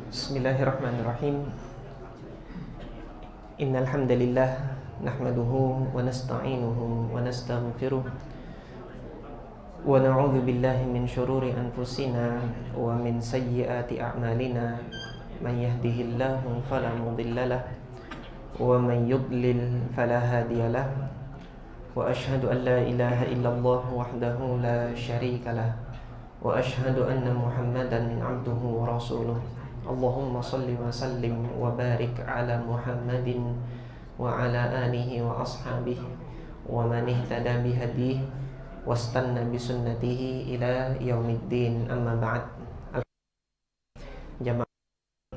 Bismillahirrahmanirrahim. Innal hamdalillah nahmaduhu wa nasta'inuhu wa nastaghfiruh wa na'udzu billahi min shururi anfusina wa min sayyiati a'malina. Man yahdihillahu fala mudhillalah wa man yudlil fala hadiyalah. Wa ashhadu an la ilaha illallah wahdahu la syarikalah wa ashhadu anna Muhammadan 'abduhu wa rasuluh. Allahumma salli wa sallim wa barik ala Muhammadin wa ala alihi wa ashabihi wa man ihtada bihadihi wastanna bisunnatihi ila yaumiddin, amma ba'd. Jamaah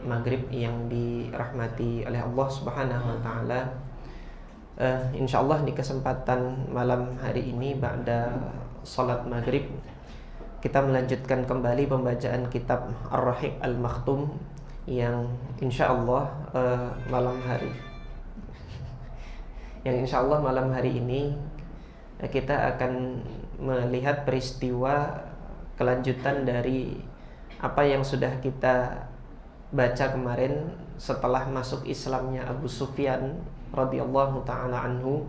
maghrib yang dirahmati oleh Allah Subhanahu wa taala, insyaallah di kesempatan malam hari ini ba'da salat maghrib kita melanjutkan kembali pembacaan kitab Ar-Rahiq Al-Makhtum yang insyaallah malam hari ini kita akan melihat peristiwa kelanjutan dari apa yang sudah kita baca kemarin setelah masuk Islamnya Abu Sufyan radhiyallahu taala anhu.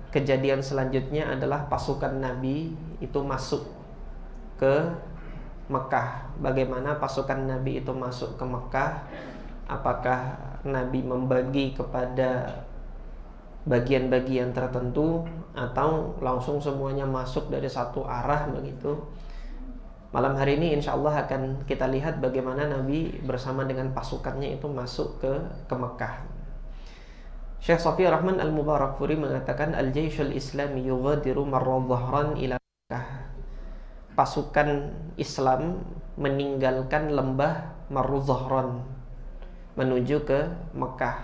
Kejadian selanjutnya adalah pasukan Nabi itu masuk ke Mekah. Bagaimana pasukan Nabi itu masuk ke Mekah? Apakah Nabi membagi kepada bagian-bagian tertentu atau langsung semuanya masuk dari satu arah begitu? Malam hari ini insyaallah akan kita lihat bagaimana Nabi bersama dengan pasukannya itu masuk ke Mekah. Syekh Shafi Rahman Al-Mubarakfuri mengatakan Al-Jayshul Islami yughadiru marra dhahran ila Makkah. Pasukan Islam meninggalkan lembah Marru Dhahran menuju ke Mekah.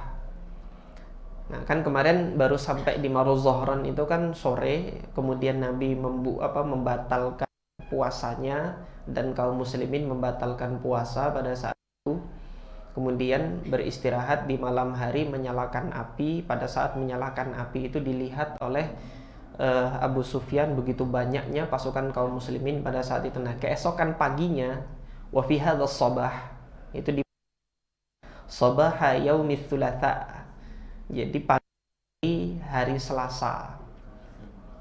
Nah, kan kemarin baru sampai di Marru Dhahran itu kan sore, kemudian Nabi membatalkan puasanya dan kaum muslimin membatalkan puasa pada saat itu. Kemudian beristirahat di malam hari, menyalakan api. Pada saat menyalakan api itu dilihat oleh Abu Sufyan begitu banyaknya pasukan kaum muslimin pada saat itu. Nah, keesokan paginya wa fi hadzal sabah itu di sabaha yaumits tsulatsa. Jadi pagi hari Selasa.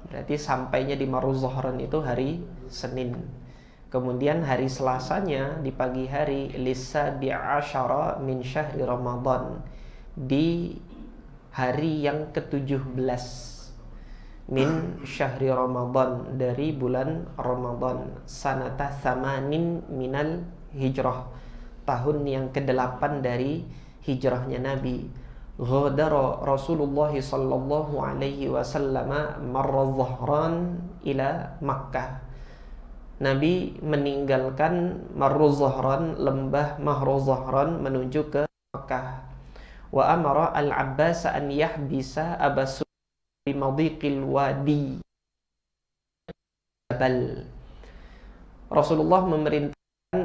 Berarti sampainya di Marru Dhahran itu hari Senin. Kemudian hari Selasanya di pagi hari lisa bi'asyara min syahri Ramadan, di hari yang ke-17 min syahri Ramadan, dari bulan Ramadan, sanata tsamanin minal hijrah, tahun yang ke-8 dari hijrahnya Nabi. Ghadara Rasulullah sallallahu alaihi wasallam marra dhahran ila Makkah. Nabi meninggalkan Marru Dhahran, lembah Marru Dhahran, menuju ke Makkah. Wa amara Al-Abbas an yahbisa Aba Sufyan bi madiqil wadi. Rasulullah memerintahkan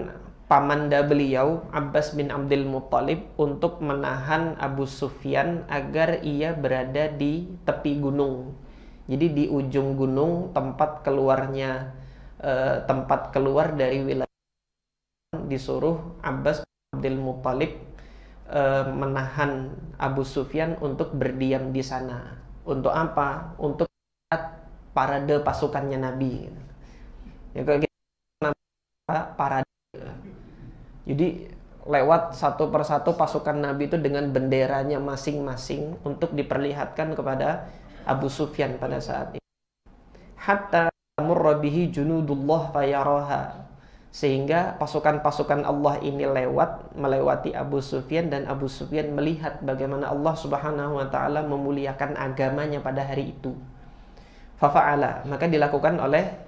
pamanda beliau Abbas bin Abdul Muttalib untuk menahan Abu Sufyan agar ia berada di tepi gunung. Jadi di ujung gunung tempat keluar dari wilayah, disuruh Abbas bin Abdul Muttalib menahan Abu Sufyan untuk berdiam di sana. Untuk apa? Untuk melihat parade pasukannya Nabi. Ya, kalau kita parade. Jadi lewat satu persatu pasukan Nabi itu dengan benderanya masing-masing untuk diperlihatkan kepada Abu Sufyan pada saat itu. Hatta murra bihi junudullah fayaraha, sehingga pasukan-pasukan Allah ini melewati Abu Sufyan, dan Abu Sufyan melihat bagaimana Allah Subhanahu wa taala memuliakan agamanya pada hari itu. Fafa'ala, maka dilakukan oleh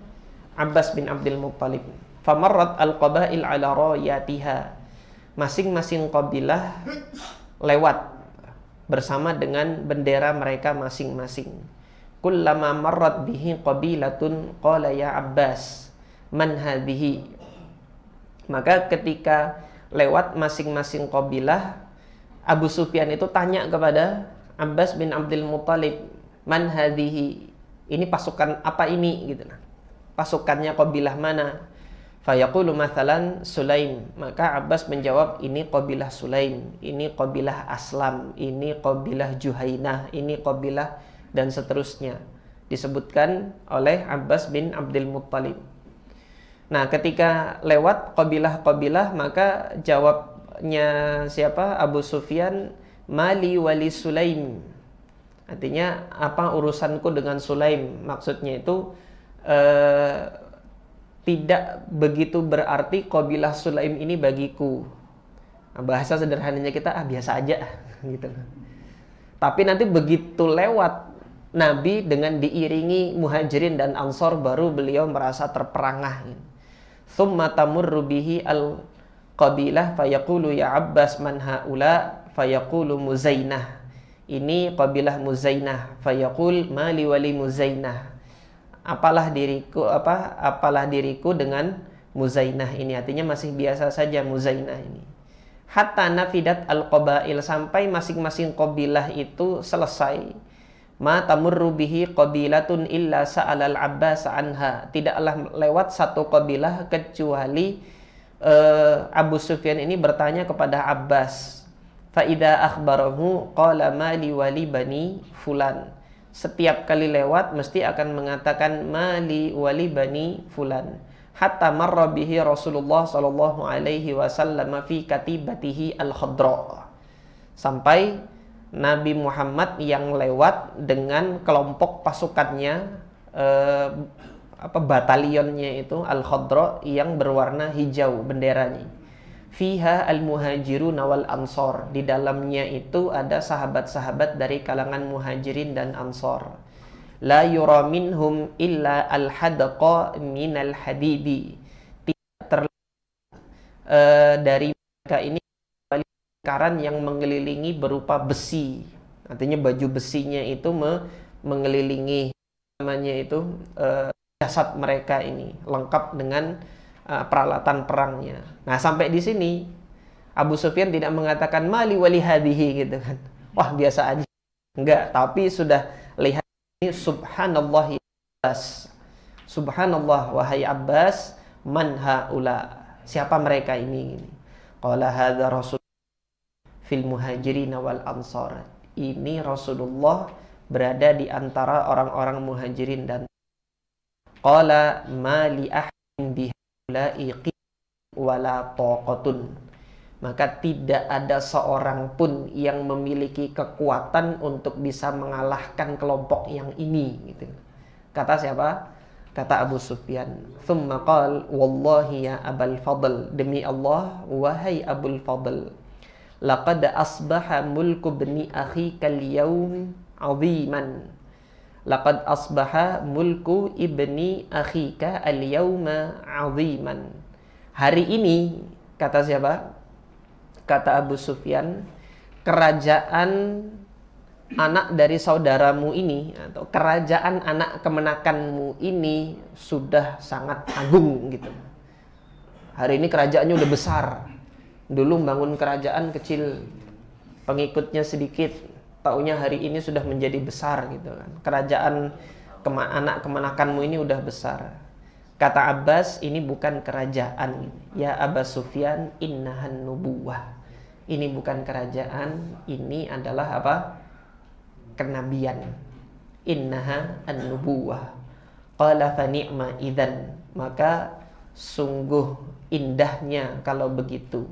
Abbas bin Abdul Muttalib. Famarrat al-qabail ala rayatiha, masing-masing qabilah lewat bersama dengan bendera mereka masing-masing. Kullama marrat bihi qabilatun qala ya Abbas man hadhihi, maka ketika lewat masing-masing qabilah, Abu Sufyan itu tanya kepada Abbas bin Abdul Muttalib, man hadhihi, ini pasukan apa ini gitu. Pasukannya qabilah mana? Fayaqulu mathalan Sulaim, maka Abbas menjawab, ini qabilah Sulaim, ini qabilah Aslam, ini qabilah Juhainah, ini qabilah, dan seterusnya, disebutkan oleh Abbas bin Abdul Muttalib. Nah, ketika lewat qabilah-qabilah, maka jawabnya siapa? Abu Sufyan, mali wali Sulaim. Artinya, apa urusanku dengan Sulaim? Maksudnya itu tidak begitu berarti qabilah Sulaim ini bagiku. Nah, bahasa sederhananya kita biasa aja gitu. Tapi nanti begitu lewat Nabi dengan diiringi Muhajirin dan Ansor, baru beliau merasa terperangah. Tsumma tamurru bihi al-qabilah fayaqulu ya Abbas man haula, fayaqulu Muzainah. Ini qabilah Muzainah, fayaqul mali wali Muzainah. Apalah diriku dengan Muzainah ini. Artinya masih biasa saja Muzainah ini. Hatta nafidat al-qabail, sampai masing-masing qabilah itu selesai. Ma tamurru bihi qabilatun illa sa'alal Abbas anha. Tidaklah lewat satu qabilah kecuali Abu Sufyan ini bertanya kepada Abbas. Fa idza akhbarahu qala mali wali bani fulan. Setiap kali lewat mesti akan mengatakan mali wali bani fulan. Hatta marra bihi Rasulullah sallallahu alaihi wasallam fi katibatihi al-khadra. Sampai Nabi Muhammad yang lewat dengan kelompok pasukannya, batalionnya itu al-khadra, yang berwarna hijau benderanya. Fiha al-muhajirun wal ansor. Di dalamnya itu ada sahabat-sahabat dari kalangan muhajirin dan ansor. La yura minhum illa al-hadqa minal hadidi. Tidak terlihat dari mereka ini lingkaran yang mengelilingi berupa besi. Artinya baju besinya itu mengelilingi namanya itu jasad mereka ini, lengkap dengan peralatan perangnya. Nah, sampai di sini Abu Sufyan tidak mengatakan mali wali hadihi gitu kan. Wah, biasa aja. Enggak, tapi sudah lihat ini, subhanallah ya Abbas. Subhanallah wahai Abbas, man haula. Siapa mereka ini? Qala hadza Rasul fil muhajirin wal ansar. Ini Rasulullah berada di antara orang-orang muhajirin dan qala mali ahadin biha wala taqatun. Maka tidak ada seorang pun yang memiliki kekuatan untuk bisa mengalahkan kelompok yang ini gitu. Kata siapa? Kata Abu Sufyan. Tsumma qala wallahi ya Abul Fadl, demi Allah wahai Abul Fadl, laqad asbaha mulku bani akhika al-yawm 'aziman. Laqad asbaha mulku ibni akhika al-yawma 'aziman. Hari ini, kata siapa? Kata Abu Sufyan, kerajaan anak dari saudaramu ini, atau kerajaan anak kemenakanmu ini sudah sangat agung gitu. Hari ini kerajaannya udah besar. Dulu bangun kerajaan kecil, pengikutnya sedikit, taunya hari ini sudah menjadi besar gitu kan. Kerajaan anak kemenakanmu ini udah besar. Kata Abbas, ini bukan kerajaan. Ya Abu Sufyan, innahan nubuwah. Ini bukan kerajaan, ini adalah apa? Kenabian. Innaha an-nubuwah. Qala fa ni'ma idzan. Maka sungguh indahnya kalau begitu.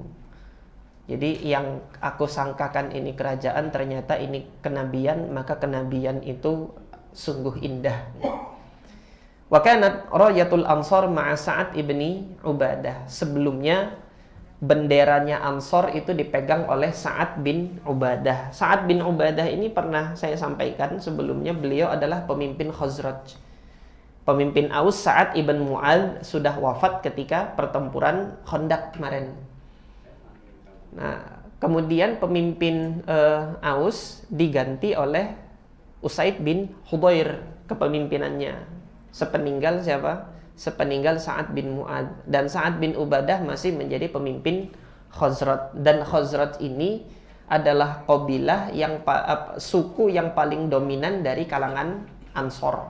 Jadi yang aku sangkakan ini kerajaan, ternyata ini kenabian, maka kenabian itu sungguh indah. Wa kanat rayatul Ansar ma'a Sa'ad ibni Ubadah. Sebelumnya benderanya Ansar itu dipegang oleh Sa'ad bin Ubadah. Sa'ad bin Ubadah ini pernah saya sampaikan sebelumnya, beliau adalah pemimpin Khazraj. Pemimpin Aus, Sa'ad ibn Mu'adz, sudah wafat ketika pertempuran Khandaq kemarin. Nah, kemudian pemimpin Aus diganti oleh Usaid bin Hudhair kepemimpinannya. Sepeninggal siapa? Sepeninggal Sa'ad bin Mu'adz. Dan Sa'ad bin Ubadah masih menjadi pemimpin Khazraj. Dan Khazraj ini adalah qabilah yang suku yang paling dominan dari kalangan Ansor.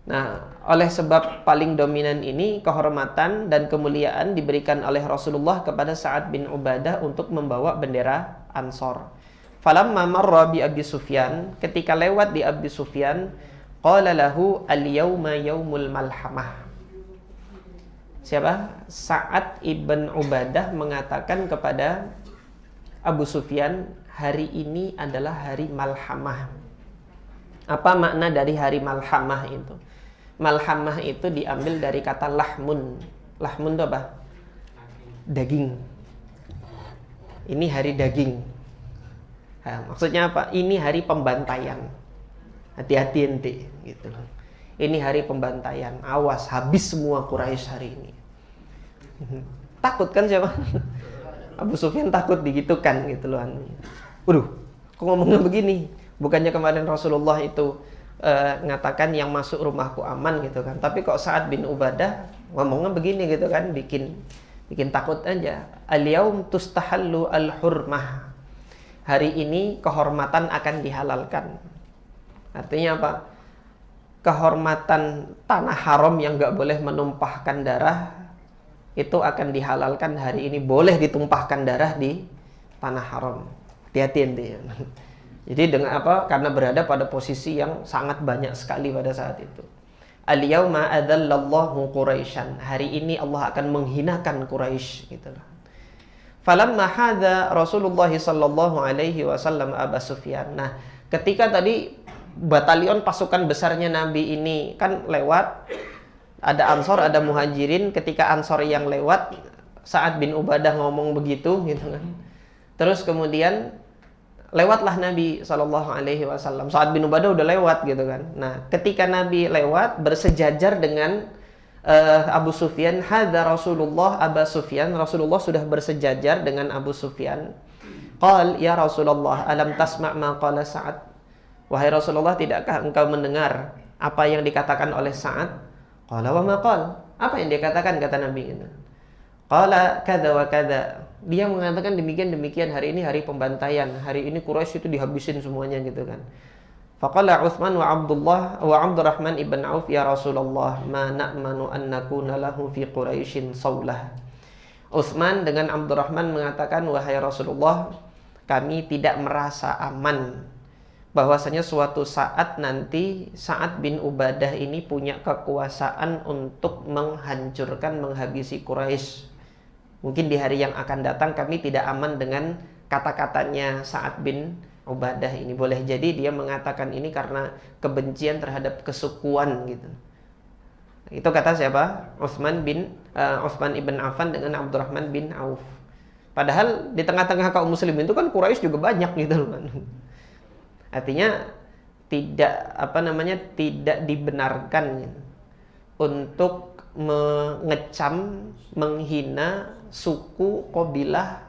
Nah, oleh sebab paling dominan ini, kehormatan dan kemuliaan diberikan oleh Rasulullah kepada Sa'ad bin Ubadah untuk membawa bendera Ansor. Falamma marra bi Abi Sufyan, ketika lewat di Abi Sufyan, qala lahu al-yawma yaumul malhamah. Siapa? Sa'ad ibn Ubadah mengatakan kepada Abu Sufyan, hari ini adalah hari malhamah. Apa makna dari hari malhamah itu? Malhamah itu diambil dari kata lahmun. Lahmun itu apa? Daging. Ini hari daging. Nah, maksudnya apa? Ini hari pembantaian. Hati-hati ente, gitu. Ini hari pembantaian. Awas, habis semua Quraisy hari ini. Takut kan siapa? Abu Sufyan takut digitukan gitu loh. Waduh, kok ngomongnya begini? Bukannya kemarin Rasulullah itu ngatakan yang masuk rumahku aman gitu kan. Tapi kok Sa'ad bin Ubadah ngomongnya begini gitu kan, bikin takut aja. Al-yaum tustahallu al-hurmah. Hari ini kehormatan akan dihalalkan. Artinya apa? Kehormatan tanah haram yang gak boleh menumpahkan darah itu akan dihalalkan hari ini. Boleh ditumpahkan darah di tanah haram. Hati-hati nanti. Jadi dengan apa? Karena berada pada posisi yang sangat banyak sekali pada saat itu. Al-yawma adallallahu Quraisyan. Hari ini Allah akan menghinakan Quraisy gitu loh. Falamma hadza Rasulullah sallallahu alaihi wasallam Abu Sufyan. Nah, ketika tadi batalion pasukan besarnya Nabi ini kan lewat, ada Ansor, ada Muhajirin. Ketika Ansor yang lewat, Sa'ad bin Ubadah ngomong begitu gitu kan. Terus kemudian lewatlah Nabi SAW. Sa'ad bin Ubadah udah lewat gitu kan. Nah, ketika Nabi lewat bersejajar dengan Abu Sufyan, hadza Rasulullah Abu Sufyan. Rasulullah sudah bersejajar dengan Abu Sufyan. Qal ya Rasulullah, alam tasma' ma qala Sa'ad? Wahai Rasulullah, tidakkah engkau mendengar apa yang dikatakan oleh Sa'ad? Qala wa ma qal? Apa yang dia katakan, kata Nabi gitu. Qala kadza wa kadza. Dia mengatakan demikian, hari ini hari pembantaian. Hari ini Quraisy itu dihabisin semuanya gitu kan. Faqala Utsman wa Abdurrahman ibn Auf, ya Rasulullah, ma na'manu an nakuna lahu fi Quraisyin saulah. Utsman dengan Abdurrahman mengatakan, wahai Rasulullah, kami tidak merasa aman bahwasanya suatu saat nanti Sa'ad bin Ubadah ini punya kekuasaan untuk menghancurkan, menghabisi Quraisy. Mungkin di hari yang akan datang kami tidak aman dengan kata-katanya Sa'ad bin Ubadah ini. Boleh jadi dia mengatakan ini karena kebencian terhadap kesukuan gitu. Itu kata siapa? Utsman ibn Affan dengan Abdurrahman bin Auf. Padahal di tengah-tengah kaum muslimin itu kan Quraisy juga banyak gitu loh. Artinya tidak dibenarkan untuk mengecam, menghina suku, qabilah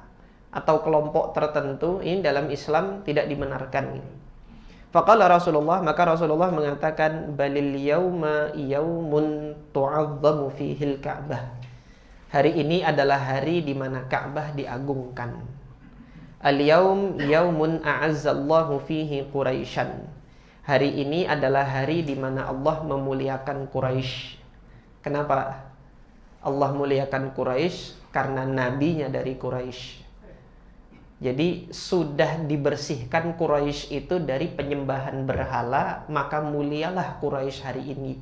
atau kelompok tertentu. Ini dalam Islam tidak dibenarkan. Faqala Rasulullah, maka Rasulullah mengatakan, balil yauma yaumun tu'azzamu fihil Ka'bah. Hari ini adalah hari di mana Ka'bah diagungkan. Al-yaum yaumun a'azzallahu fihi Quraisyan. Hari ini adalah hari di mana Allah memuliakan Quraisy. Kenapa Allah muliakan Quraisy? Karena nabinya dari Quraisy. Jadi sudah dibersihkan Quraisy itu dari penyembahan berhala, maka mulialah Quraisy hari ini,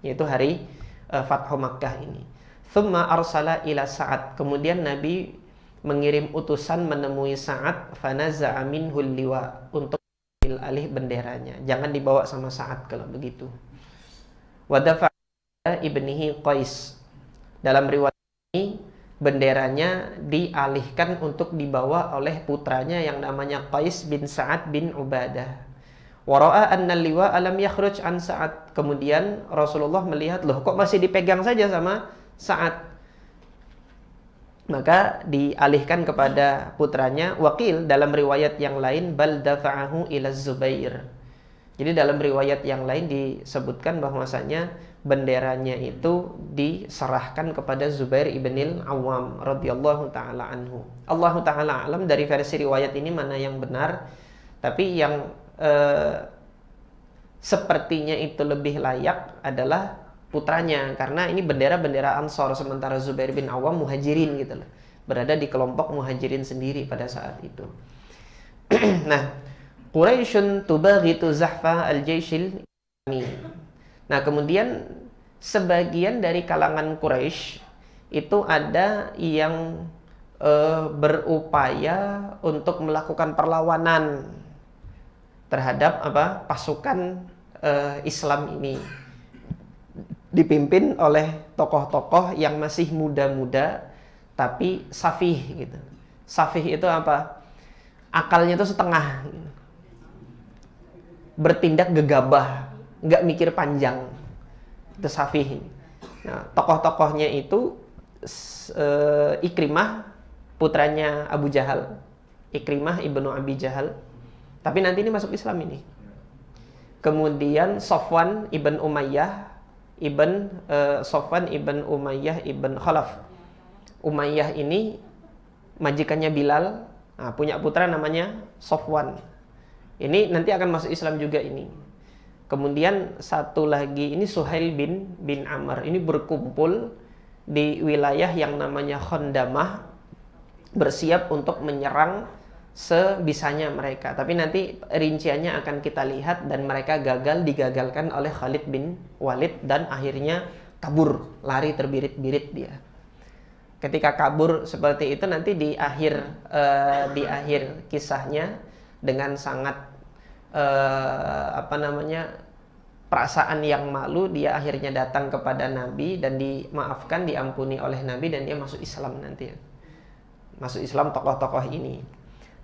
yaitu hari Fathu Makkah ini. Tsumma arsala ila Sa'ad. Kemudian Nabi mengirim utusan menemui Sa'ad, fanaza'a minhul liwa, untuk ambil alih benderanya. Jangan dibawa sama Sa'ad kalau begitu. Wa dafa'a ibnihi Qais. Dalam riwayat ini benderanya dialihkan untuk dibawa oleh putranya yang namanya Qais bin Sa'ad bin Ubadah. Wara'a anna liwa alam yakhruj an Sa'ad. Kemudian Rasulullah melihat, loh kok masih dipegang saja sama Sa'ad. Maka dialihkan kepada putranya. Waqil, dalam riwayat yang lain, bal dafa'ahu ila Zubair. Jadi dalam riwayat yang lain disebutkan bahwasanya benderanya itu diserahkan kepada Zubair ibnil Awam radhiyallahu taala anhu. Allah taala alam dari versi riwayat ini mana yang benar, tapi yang sepertinya itu lebih layak adalah putranya, karena ini bendera-bendera Ansor, sementara Zubair bin Awam Muhajirin gitu loh, berada di kelompok Muhajirin sendiri pada saat itu. Nah, Quraisyun tubaghitu zahfa al-jaishil Islami. Nah, kemudian sebagian dari kalangan Quraisy itu ada yang berupaya untuk melakukan perlawanan terhadap pasukan Islam ini, dipimpin oleh tokoh-tokoh yang masih muda-muda tapi safih gitu. Safih itu apa? Akalnya itu setengah, bertindak gegabah, nggak mikir panjang. Itu safih. Nah, tokoh-tokohnya itu Ikrimah, putranya Abu Jahal, Ikrimah ibnu Abi Jahal, tapi nanti ini masuk Islam ini. Kemudian Sofwan ibn Umayyah Sofwan ibn Umayyah ibn Khalaf. Umayyah ini majikannya Bilal, punya putra namanya Sofwan. Ini nanti akan masuk Islam juga ini. Kemudian satu lagi ini Suhail bin Amr. Ini berkumpul di wilayah yang namanya Khandamah, bersiap untuk menyerang sebisanya mereka. Tapi nanti rinciannya akan kita lihat, dan mereka digagalkan oleh Khalid bin Walid, dan akhirnya kabur, lari terbirit-birit dia. Ketika kabur seperti itu, nanti di akhir kisahnya dengan sangat perasaan yang malu, dia akhirnya datang kepada Nabi dan dimaafkan, diampuni oleh Nabi, dan dia masuk Islam nanti. Masuk Islam tokoh-tokoh ini.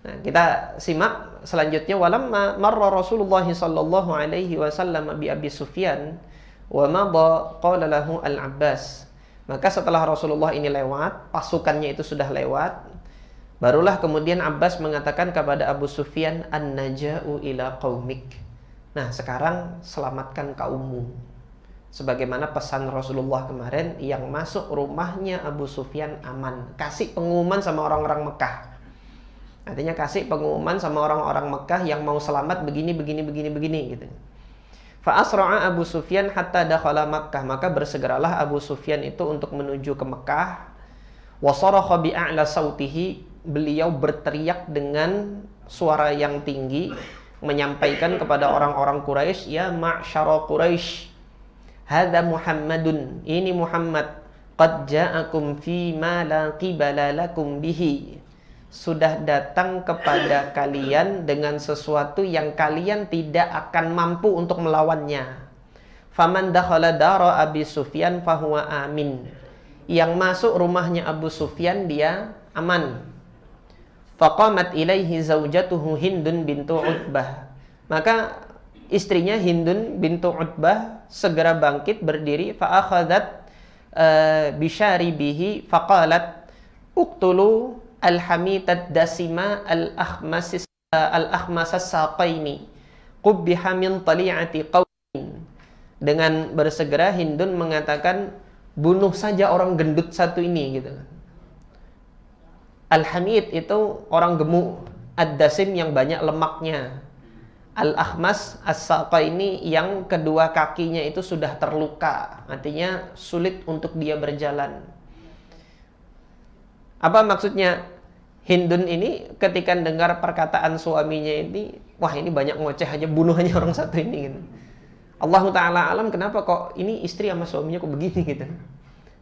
Nah, kita simak selanjutnya. Walamma marra Rasulullah sallallahu alaihi wasallam bi Abi Sufyan wa madha qala lahu Al-Abbas. Maka setelah Rasulullah ini lewat, pasukannya itu sudah lewat, barulah kemudian Abbas mengatakan kepada Abu Sufyan, an-naja'u ila qaumik. Nah, sekarang selamatkan kaummu. Sebagaimana pesan Rasulullah kemarin, yang masuk rumahnya Abu Sufyan aman. Kasih pengumuman sama orang-orang Mekah. Artinya kasih pengumuman sama orang-orang Mekah yang mau selamat begini gitu. Fa asra'a Abu Sufyan hatta dakhala Makkah. Maka bersegeralah Abu Sufyan itu untuk menuju ke Mekah. Wa sarakha bi a'la sautihi. Beliau berteriak dengan suara yang tinggi, menyampaikan kepada orang-orang Quraisy, ya ma'syara Quraisy, hadza Muhammadun, ini Muhammad, qad ja'akum fi ma la qibala lakum bihi, sudah datang kepada kalian dengan sesuatu yang kalian tidak akan mampu untuk melawannya. Faman dakhala dara Abi Sufyan fahuwa amin, yang masuk rumahnya Abu Sufyan dia aman. Faqamat ilaihi zaujatuhu Hindun bintu Utbah. Maka istrinya Hindun bintu Utbah segera bangkit berdiri. Fa'akhadat bisyaribihi faqalat uqtulu al-hamitat dasima al-akhmasas saqaini qubbiha min tali'ati qawmin. Dengan bersegera Hindun mengatakan, bunuh saja orang gendut satu ini gitu. Al-hamid itu orang gemuk, ad-dasim yang banyak lemaknya, al-akhmas as-saqa ini yang kedua kakinya itu sudah terluka, artinya sulit untuk dia berjalan. Apa maksudnya? Hindun ini ketika dengar perkataan suaminya ini, wah ini banyak ngoceh aja, bunuh aja orang satu ini gitu. Allah Ta'ala alam, kenapa kok ini istri sama suaminya kok begini gitu.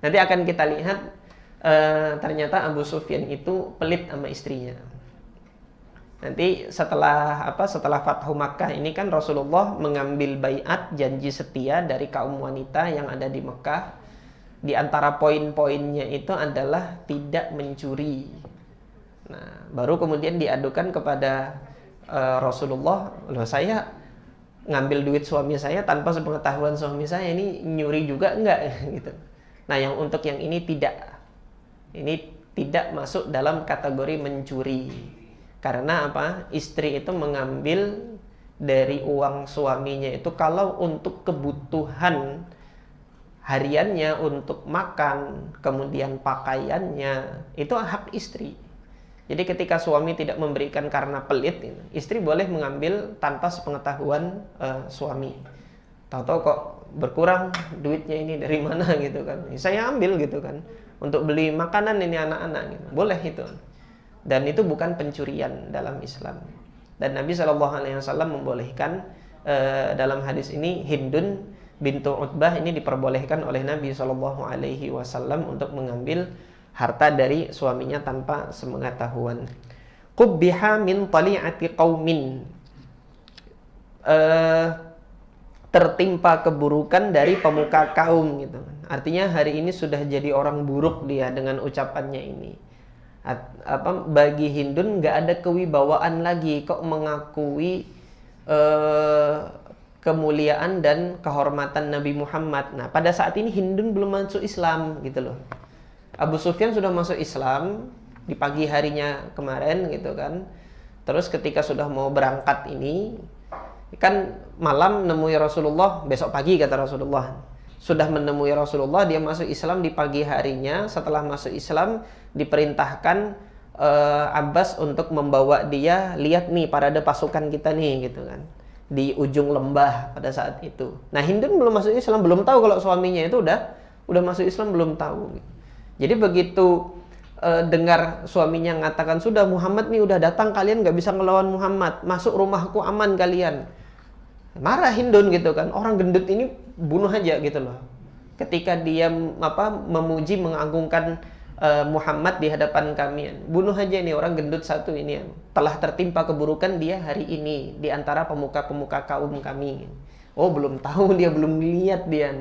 Nanti akan kita lihat, ternyata Abu Sufyan itu pelit sama istrinya. Nanti setelah Fathu Makkah ini kan Rasulullah mengambil baiat, janji setia dari kaum wanita yang ada di Mekah. Di antara poin-poinnya itu adalah tidak mencuri. Nah, baru kemudian diadukan kepada Rasulullah, loh saya ngambil duit suami saya tanpa sepengetahuan suami saya, ini nyuri juga enggak gitu. Nah, yang untuk yang ini tidak. Ini tidak masuk dalam kategori mencuri. Karena apa? Istri itu mengambil dari uang suaminya itu kalau untuk kebutuhan hariannya, untuk makan, kemudian pakaiannya, itu hak istri. Jadi ketika suami tidak memberikan karena pelit, istri boleh mengambil tanpa sepengetahuan suami. Tahu-tahu kok berkurang duitnya ini dari mana gitu kan. Saya ambil gitu kan. Untuk beli makanan ini anak-anak gitu. Boleh itu. Dan itu bukan pencurian dalam Islam. Dan Nabi SAW membolehkan dalam hadis ini Hindun bintu Utbah ini diperbolehkan oleh Nabi SAW untuk mengambil harta dari suaminya tanpa sepengetahuan. Qubbiha min tali'ati qaumin, tertimpa keburukan dari pemuka kaum gitu. Artinya hari ini sudah jadi orang buruk dia dengan ucapannya ini. Bagi Hindun nggak ada kewibawaan lagi, kok mengakui kemuliaan dan kehormatan Nabi Muhammad. Nah, pada saat ini Hindun belum masuk Islam gitu loh. Abu Sufyan sudah masuk Islam di pagi harinya kemarin gitu kan. Terus ketika sudah mau berangkat ini, kan malam nemui Rasulullah, besok pagi kata Rasulullah. Sudah menemui Rasulullah, dia masuk Islam di pagi harinya. Setelah masuk Islam, diperintahkan Abbas untuk membawa dia, lihat nih parade pasukan kita nih gitu kan. Di ujung lembah pada saat itu. Nah, Hindun belum masuk Islam, belum tahu kalau suaminya itu udah masuk Islam, belum tahu. Jadi begitu dengar suaminya mengatakan, sudah Muhammad nih udah datang, kalian nggak bisa ngelawan Muhammad, masuk rumahku aman kalian. Marah Hindun gitu kan, orang gendut ini bunuh aja gitu loh. Ketika dia memuji mengagungkan Muhammad di hadapan kami, bunuh aja nih orang gendut satu ini yang telah tertimpa keburukan dia hari ini di antara pemuka-pemuka kaum kami. Oh, belum tahu dia, belum lihat dia.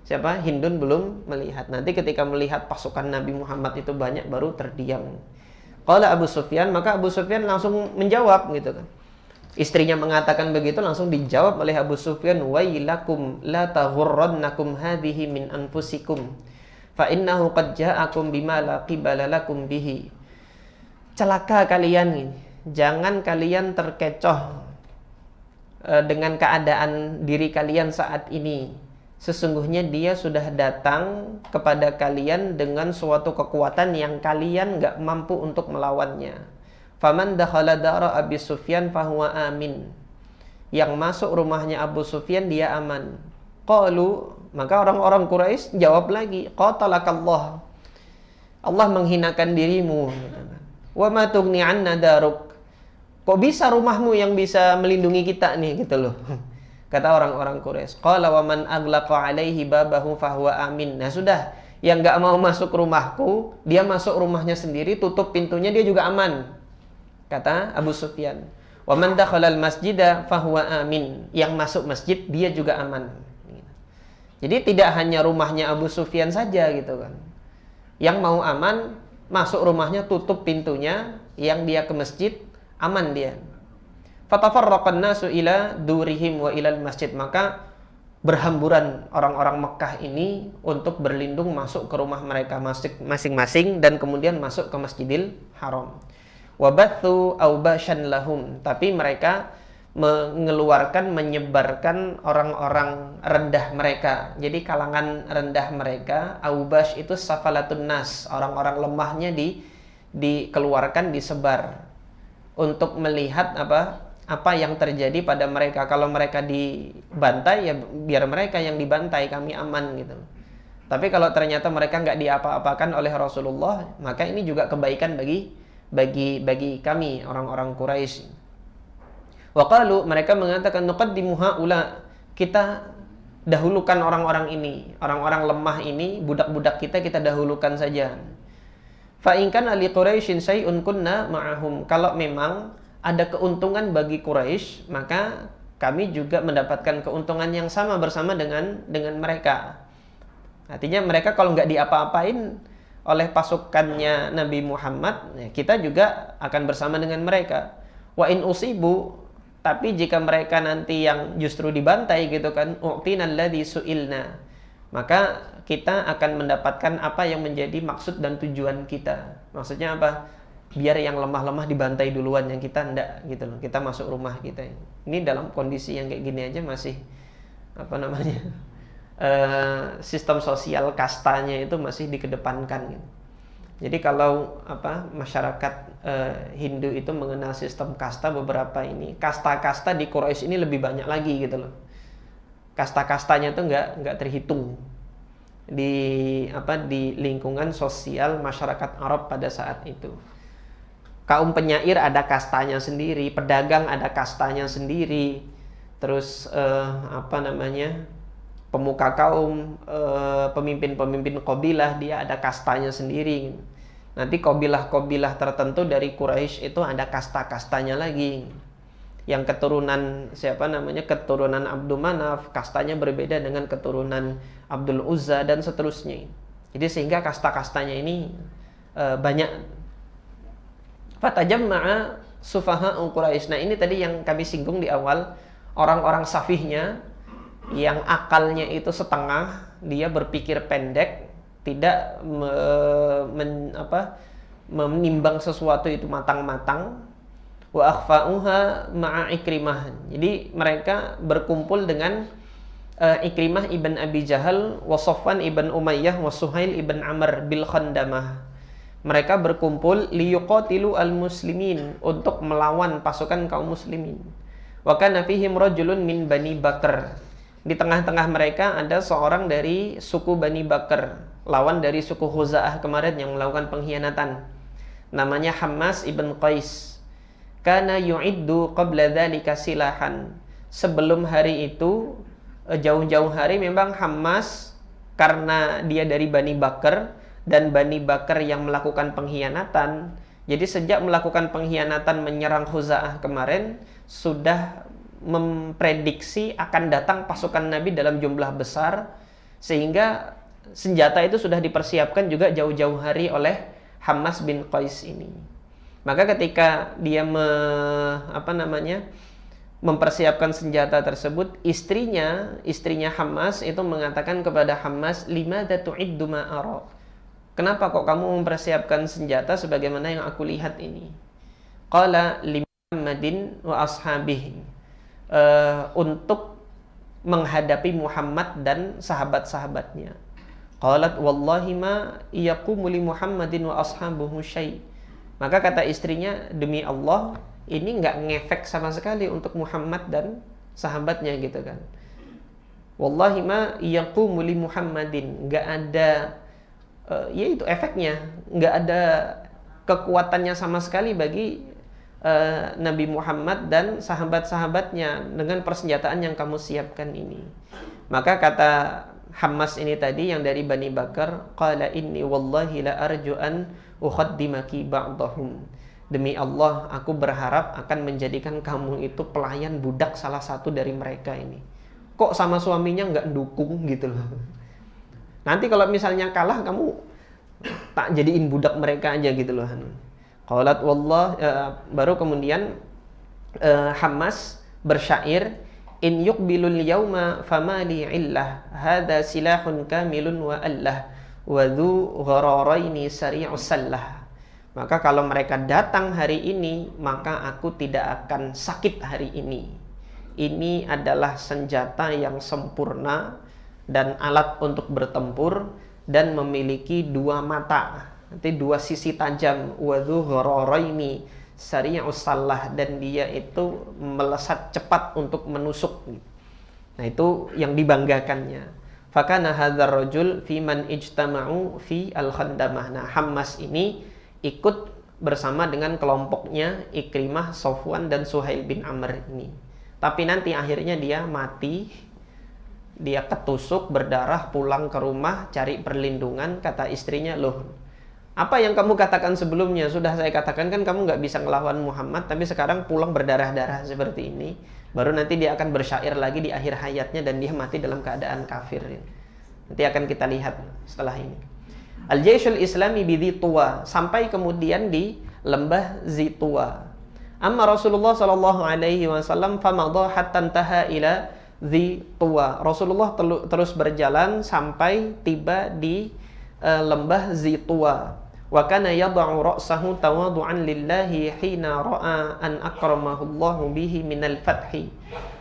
Siapa? Hindun belum melihat. Nanti ketika melihat pasukan Nabi Muhammad itu banyak baru terdiam. Qala Abu Sufyan, maka Abu Sufyan langsung menjawab gitu kan. Istrinya mengatakan begitu, langsung dijawab oleh Abu Sufyan, wailakum la taghurrannakum hadhihi min anfusikum fa innahu qad ja'akum bima la qibala lakum bihi. Celaka kalian ini. Jangan kalian terkecoh dengan keadaan diri kalian saat ini. Sesungguhnya dia sudah datang kepada kalian dengan suatu kekuatan yang kalian gak mampu untuk melawannya. Faman dakhala dara Abi Sufyan fahuwa amin. Yang masuk rumahnya Abu Sufyan dia aman. Qalu, maka orang-orang Quraisy jawab lagi, qatalakallah. Allah menghinakan dirimu. Wa ma tughni 'anna daruk. Kok bisa rumahmu yang bisa melindungi kita nih gitu loh. Kata orang-orang Quraisy, qala wa man aghlaqa 'alaihi babahu fahuwa amin. Nah, sudah, yang enggak mau masuk rumahku, dia masuk rumahnya sendiri, tutup pintunya, dia juga aman. Kata Abu Sufyan. Wa man dakhala al-masjida fahuwa amin. Yang masuk masjid dia juga aman. Jadi tidak hanya rumahnya Abu Sufyan saja gitu kan. Yang mau aman, masuk rumahnya, tutup pintunya, yang dia ke masjid aman dia. Fatafarraqan nasu ila durihim wa ilal masjid. Maka berhamburan orang-orang Mekah ini untuk berlindung masuk ke rumah mereka masing-masing dan kemudian masuk ke Masjidil Haram. Wabathu aubashan lahum. Tapi mereka menyebarkan orang-orang rendah mereka. Jadi kalangan rendah mereka, aubash itu safalatun nas, orang-orang lemahnya dikeluarkan, disebar untuk melihat apa yang terjadi pada mereka. Kalau mereka dibantai, ya biar mereka yang dibantai, kami aman gitu. Tapi kalau ternyata mereka nggak diapa-apakan oleh Rasulullah, maka ini juga kebaikan bagi kami orang-orang Quraisy. Waqalu, mereka mengatakan, nuqaddimu haula, kita dahulukan orang-orang ini, orang-orang lemah ini, budak-budak kita dahulukan saja. Fa in kana li Quraisyin syai'un kunna ma'ahum. Kalau memang ada keuntungan bagi Quraisy, maka kami juga mendapatkan keuntungan yang sama bersama dengan mereka. Artinya mereka kalau nggak diapa-apain oleh pasukannya Nabi Muhammad, kita juga akan bersama dengan mereka. Wa in usibu, tapi jika mereka nanti yang justru dibantai gitu kan, u'tinal ladzi su'ilna, maka kita akan mendapatkan apa yang menjadi maksud dan tujuan kita. Maksudnya apa? Biar yang lemah-lemah dibantai duluan, yang kita enggak gitu loh. Kita masuk rumah kita. Ini dalam kondisi yang kayak gini aja masih sistem sosial kastanya itu masih dikedepankan gitu. Jadi kalau masyarakat Hindu itu mengenal sistem kasta beberapa ini, kasta-kasta di Quraisy ini lebih banyak lagi gitu loh. Kasta-kastanya tuh nggak terhitung di lingkungan sosial masyarakat Arab pada saat itu. Kaum penyair ada kastanya sendiri, pedagang ada kastanya sendiri, terus pemuka kaum, pemimpin-pemimpin qabilah dia ada kastanya sendiri. Nanti qabilah-qabilah tertentu dari Quraisy itu ada kasta-kastanya lagi. Yang keturunan keturunan Abdul Manaf, kastanya berbeda dengan keturunan Abdul Uzza dan seterusnya. Jadi sehingga kasta-kastanya ini banyak. Fatajamma'a sufaha'u Quraisy. Nah, ini tadi yang kami singgung di awal, orang-orang safihnya yang akalnya itu setengah, dia berpikir pendek, tidak menimbang sesuatu itu matang-matang. Wa akhfa'uha ma'a Ikrimah. Jadi mereka berkumpul dengan Ikrimah ibn Abi Jahal, wa Safwan ibn Umayyah, wa Suhail ibn Amr bil Khandamah. Mereka berkumpul liyuqatilu al-muslimin, untuk melawan pasukan kaum muslimin. Wa kana fihim rajulun min Bani Bakr. Di tengah-tengah mereka ada seorang dari suku Bani Bakr, lawan dari suku Khuza'ah kemarin yang melakukan pengkhianatan. Namanya Hammas ibn Qais. Kana yu'iddu qabla dzalika silahan. Sebelum hari itu, jauh-jauh hari memang Hammas, karena dia dari Bani Bakr dan Bani Bakr yang melakukan pengkhianatan. Jadi sejak melakukan pengkhianatan menyerang Khuza'ah kemarin, sudah memprediksi akan datang pasukan Nabi dalam jumlah besar, sehingga senjata itu sudah dipersiapkan juga jauh-jauh hari oleh Hammas bin Qais ini. Maka ketika dia mempersiapkan senjata tersebut, istrinya Hammas itu mengatakan kepada Hammas, "Limadza tu'iddu ma ara?" Kenapa kok kamu mempersiapkan senjata sebagaimana yang aku lihat ini? Qala li Muhammadin wa ashabihi. Untuk menghadapi Muhammad dan sahabat-sahabatnya. Qalat wallahi ma yaqumu li Muhammadin wa ashabuhu syai'. Maka kata istrinya, demi Allah, ini enggak ngefek sama sekali untuk Muhammad dan sahabatnya gitu kan. Wallahi ma yaqumu li Muhammadin, enggak ada yaitu efeknya, nggak ada kekuatannya sama sekali bagi Nabi Muhammad dan sahabat-sahabatnya dengan persenjataan yang kamu siapkan ini. Maka kata Hammas ini tadi yang dari Bani Bakar, qala inni wallahi la arju an ukhaddimaki ba'dahum. Demi Allah, aku berharap akan menjadikan kamu itu pelayan budak salah satu dari mereka ini. Kok sama suaminya nggak dukung gitu loh. Nanti kalau misalnya kalah, kamu tak jadiin budak mereka aja gitu loh. Qalat wallah, baru kemudian Hammas bersyair, in yuqbilul yawma famali illah, hadha silahun kamilun wa Allah, wa dhu ghararaini sari'us sallah. Maka kalau mereka datang hari ini, maka aku tidak akan sakit hari ini. Ini adalah senjata yang sempurna dan alat untuk bertempur, dan memiliki dua mata, nanti dua sisi tajam, wadhu ghararaini sari'us sallah, dan dia itu melesat cepat untuk menusuk. Nah, itu yang dibanggakannya. Fakana hadzal rajul fi man ijtama'u fi al-Khandamah. Nah, Hammas ini ikut bersama dengan kelompoknya Ikrimah, Safwan dan Suhail bin Amr ini. Tapi nanti akhirnya dia mati. Dia ketusuk, berdarah, pulang ke rumah, cari perlindungan. Kata istrinya, loh, apa yang kamu katakan sebelumnya? Sudah saya katakan kan kamu nggak bisa ngelawan Muhammad, tapi sekarang pulang berdarah-darah seperti ini. Baru nanti dia akan bersyair lagi di akhir hayatnya, dan dia mati dalam keadaan kafir. Nanti akan kita lihat setelah ini. Al-Jaishul Islami bidhi Tuwa, sampai kemudian di lembah Zituwa. Amma Rasulullah sallallahu alaihi wasallam famadha hatta intaha ila Zituwa. Rasulullah terus berjalan sampai tiba di lembah Zituwa. Wa kana yad'u ra'sahu tawadu'an lillahi hina ra'a an akramahu Allah bihi minal fathi.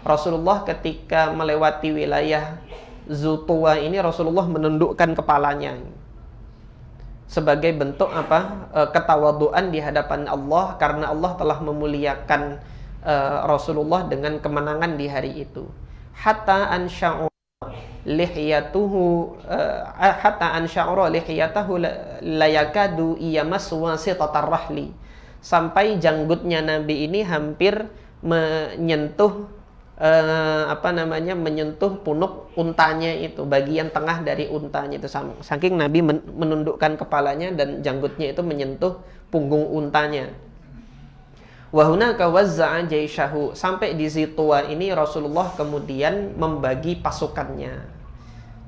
Rasulullah ketika melewati wilayah Zituwa ini, Rasulullah menundukkan kepalanya. sebagai bentuk apa? Ketawaduan di hadapan Allah karena Allah telah memuliakan Rasulullah dengan kemenangan di hari itu. Hatta ansya'u lihiyatuhu hatta ansya'ura lihiyatahu la yakadu iyamassu wasitatar rahli. Sampai janggutnya Nabi ini hampir menyentuh menyentuh punuk untanya itu, bagian tengah dari untanya itu. Saking Nabi menundukkan kepalanya dan janggutnya itu menyentuh punggung untanya. Wa hunaka wazza'a jaishahu, sampai di Zitua ini Rasulullah kemudian membagi pasukannya.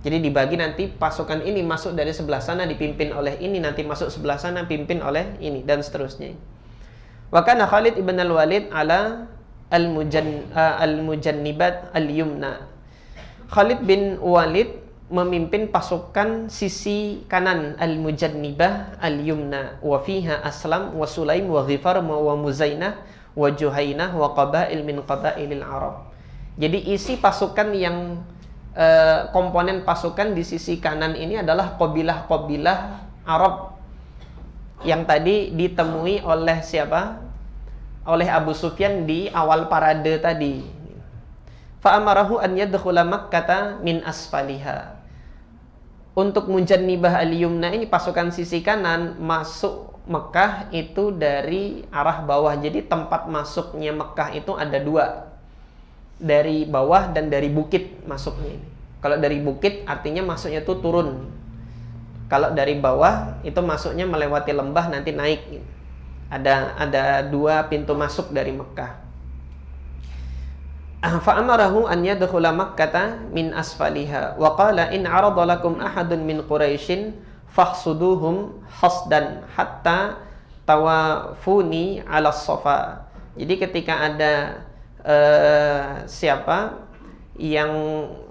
Jadi dibagi, nanti pasukan ini masuk dari sebelah sana dipimpin oleh ini, nanti masuk sebelah sana pimpin oleh ini, dan seterusnya. Wa kana Khalid ibn al-Walid ala al-mujannibat al-yumna. Khalid bin Walid memimpin pasukan sisi kanan al-mujannibah al-yumna, wa fiha Aslam wa Sulaim wa Ghifar wa Muzainah wa Juhainah wa qabail min qabailil Arab. Jadi isi pasukan yang komponen pasukan di sisi kanan ini adalah qabilah-qabilah Arab yang tadi ditemui oleh siapa? Oleh Abu Sufyan di awal parade tadi. Fa'amarahu an yadkhula Makkah min asfaliha. Untuk Mujannibah al-Yumna ini pasukan sisi kanan masuk Mekah itu dari arah bawah. Jadi tempat masuknya Mekah itu ada dua, dari bawah dan dari bukit masuknya. Kalau dari bukit artinya masuknya itu turun. Kalau dari bawah itu masuknya melewati lembah nanti naik. Ada dua pintu masuk dari Mekah. Fa'amarahu an yadkhula Makkah min asfaliha wa qala in 'arada lakum ahadun min Quraisyin fahsuduhum hasdan hatta tawafuni 'ala Safa. Jadi ketika ada siapa yang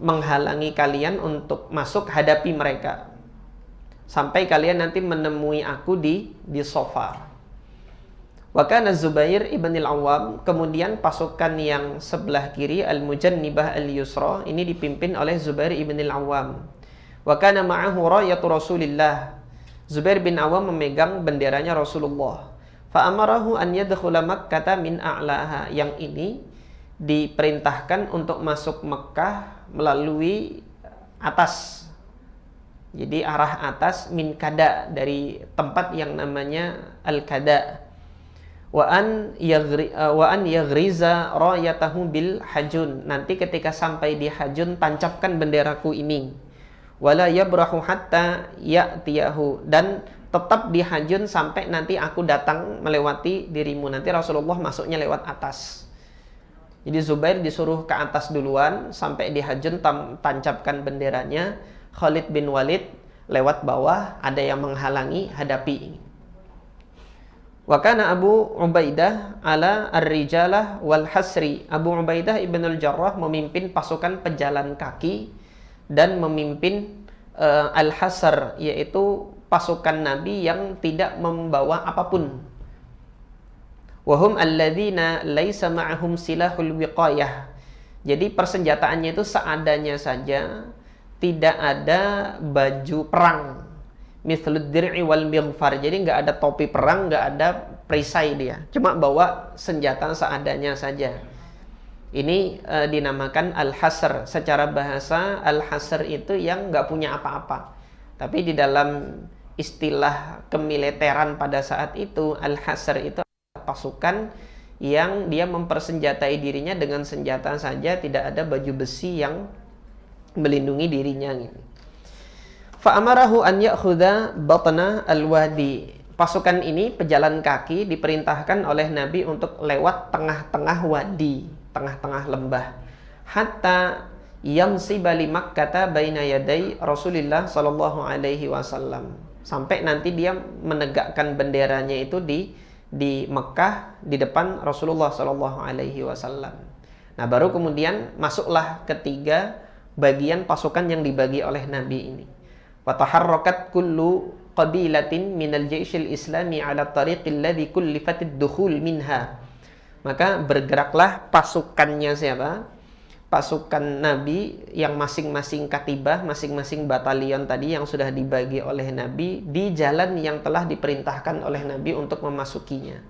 menghalangi kalian untuk masuk, hadapi mereka sampai kalian nanti menemui aku di Safa. Wa kana Zubair ibn al-Awwam, kemudian pasukan yang sebelah kiri al-Mujannibah al-Yusra ini dipimpin oleh Zubair ibn al-Awwam. Wa kana ma'ahu rayatu Rasulillah, Zubair bin Awam memegang benderanya Rasulullah. Fa amarahu an yadkhula Makkah min a'laha, yang ini diperintahkan untuk masuk Mekah melalui atas. Jadi arah atas, min kada, dari tempat yang namanya al-kada. Wa an yaghriza rayatahu bil hajun, nanti ketika sampai di hajun tancapkan benderaku ini. Wala yabrahu hatta ya'tiyahu, dan tetap di hajun sampai nanti aku datang melewati dirimu. Nanti Rasulullah masuknya lewat atas. Jadi Zubair disuruh ke atas duluan, sampai di hajun tancapkan benderanya. Khalid bin Walid lewat bawah, ada yang menghalangi, hadapi. Wa kana Abu Ubaidah ala ar-rijalah wal hasri. Abu Ubaidah ibn al-Jarrah memimpin pasukan pejalan kaki dan memimpin al-hasr, yaitu pasukan Nabi yang tidak membawa apapun. Wahum alladzina laisa ma'ahum silahul wiqayah. Jadi persenjataannya itu seadanya saja, tidak ada baju perang. Mithlud dir'i wal mighfar. Jadi nggak ada topi perang, nggak ada perisai dia. Cuma bawa senjata seadanya saja. Ini dinamakan al-hasr. Secara bahasa al-hasr itu yang nggak punya apa-apa. Tapi di dalam istilah kemiliteran pada saat itu, al-hasr itu pasukan yang dia mempersenjatai dirinya dengan senjata saja, tidak ada baju besi yang melindungi dirinya gitu. Fa'amarahu an ya'khudha batna al-wadi. Pasukan ini pejalan kaki diperintahkan oleh Nabi untuk lewat tengah-tengah wadi, tengah-tengah lembah. Hatta yansiba li Makkah baina yaday Rasulillah sallallahu alaihi wasallam. Sampai nanti dia menegakkan benderanya itu di Mekah di depan Rasulullah sallallahu alaihi wasallam. Nah, baru kemudian masuklah ketiga bagian pasukan yang dibagi oleh Nabi ini. Wataharrakat kullu qabilatin minal jaishil islami ala tariqil ladzi kullifatid dukhul minha. Maka bergeraklah pasukannya siapa? pasukan Nabi yang masing-masing katibah, masing-masing batalion tadi yang sudah dibagi oleh Nabi di jalan yang telah diperintahkan oleh Nabi untuk memasukinya.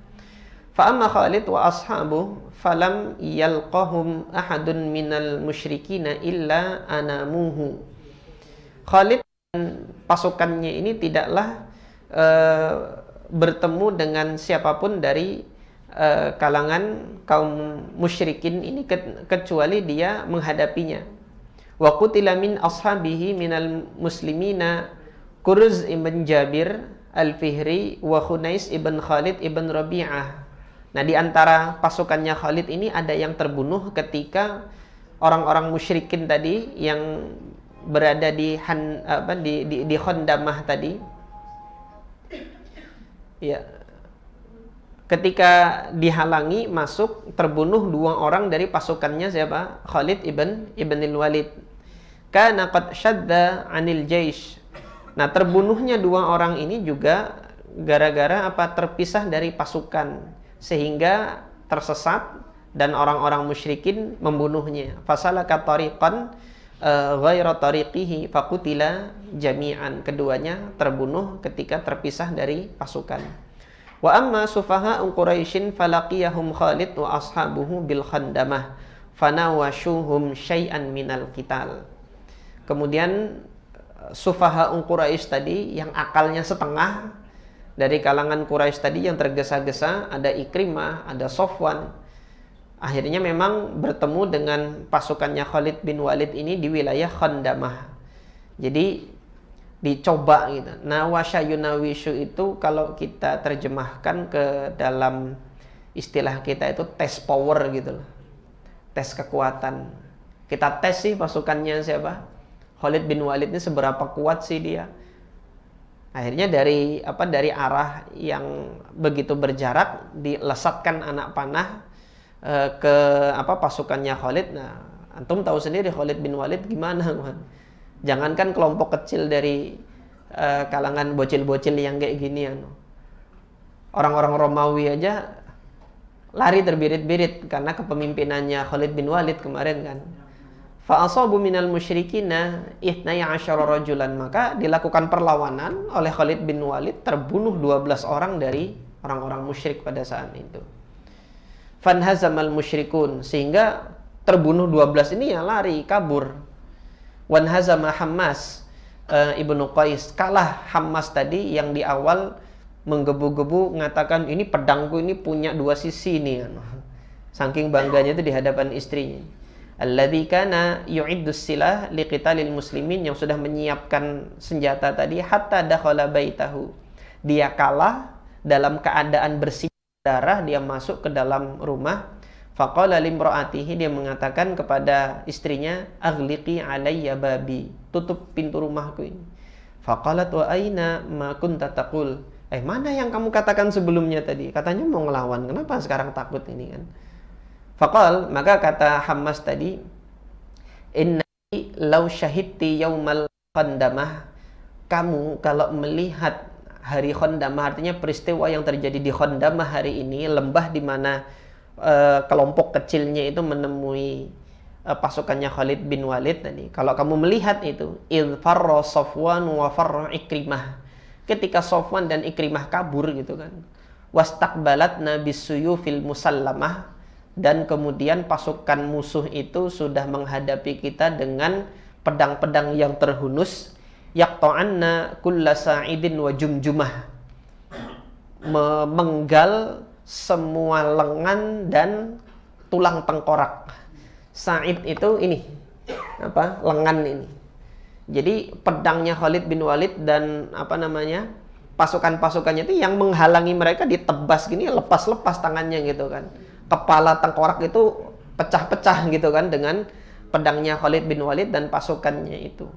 Fa amma Khalid wa ashabu falam yalqahum ahadun minal musyrikina illa anamuhu. Khalid dan pasukannya ini tidaklah bertemu dengan siapapun dari kalangan kaum musyrikin ini kecuali dia menghadapinya. Wa qutila min ashabihi minal muslimina Kurz ibn Jabir al-Fihri wa Khunais ibn Khalid ibn Rabi'ah. Nah, di antara pasukannya Khalid ini ada yang terbunuh ketika orang-orang musyrikin tadi yang berada di Khandamah tadi. Ya. Ketika dihalangi masuk, terbunuh 2 orang dari pasukannya siapa? Khalid ibn al-Walid. Kana qad shadda 'anil jaish. Nah, terbunuhnya 2 orang ini juga gara-gara apa? Terpisah dari pasukan sehingga tersesat dan orang-orang musyrikin membunuhnya. Fasalaka tariqan ghaira tariqihi faqutila jami'an. Keduanya terbunuh ketika terpisah dari pasukan. Wa amma sufaha'u Quraisyin falaqiyahum Khalid wa ashabuhu bil Khandamah fanawashuhum syai'an minal qital. Kemudian sufaha'u Quraisy tadi yang akalnya setengah dari kalangan Quraisy tadi yang tergesa-gesa, ada Ikrimah, ada Sofwan. Akhirnya memang bertemu dengan pasukannya Khalid bin Walid ini di wilayah Khandamah. Jadi dicoba gitu. Nawasha yunawishu itu kalau kita terjemahkan ke dalam istilah kita itu tes power gitu loh. Tes kekuatan. Kita tes sih pasukannya siapa? Khalid bin Walid ini seberapa kuat sih dia? Akhirnya dari arah yang begitu berjarak dilesatkan anak panah ke pasukannya Khalid. Nah, antum tahu sendiri Khalid bin Walid gimana, man. Jangankan kelompok kecil dari kalangan bocil-bocil yang kayak ginian. Orang-orang Romawi aja lari terbirit-birit karena kepemimpinannya Khalid bin Walid kemarin kan. Fa'asabu minal musyrikina 12 rajulan. Maka dilakukan perlawanan oleh Khalid bin Walid, terbunuh 12 orang dari orang-orang musyrik pada saat itu. Fanhazamal musyrikun, sehingga terbunuh 12 ini ya lari, kabur. Wanhazama Hammas ibnu Qais, kalah Hammas tadi yang di awal menggebu-gebu mengatakan ini pedangku ini punya 2 sisi nih. Saking bangganya itu di hadapan istrinya. Alladzi kana yu'iddus silah liqitalil muslimin, yang sudah menyiapkan senjata tadi, hatta dakhala baitahu. Dia kalah dalam keadaan bersih darah, dia masuk ke dalam rumah. Faqala limra'atihi, dia mengatakan kepada istrinya, aghliqi alayya babi, tutup pintu rumahku ini. Faqalat wa aina ma kunta taqul, mana yang kamu katakan sebelumnya tadi? Katanya mau ngelawan, kenapa sekarang takut ini kan? Faqal, maka kata Hammas tadi, innaki law syahidti yaumal Khandamah, kamu kalau melihat hari Khandamah, artinya peristiwa yang terjadi di Khandamah hari ini, lembah di mana kelompok kecilnya itu menemui pasukannya Khalid bin Walid tadi. Kalau kamu melihat itu, idh farra Safwan wa farra Ikrimah, ketika Safwan dan Ikrimah kabur gitu kan. Wastaqbalatna bisuyufil musallamah, dan kemudian pasukan musuh itu sudah menghadapi kita dengan pedang-pedang yang terhunus. Yaqta'anna kulla sa'idin wa jumjumah, memenggal semua lengan dan tulang tengkorak. Sa'id itu ini lengan ini. Jadi pedangnya Khalid bin Walid dan pasukan-pasukannya itu yang menghalangi mereka ditebas gini, lepas-lepas tangannya gitu kan. Kepala tengkorak itu pecah-pecah gitu kan dengan pedangnya Khalid bin Walid dan pasukannya itu.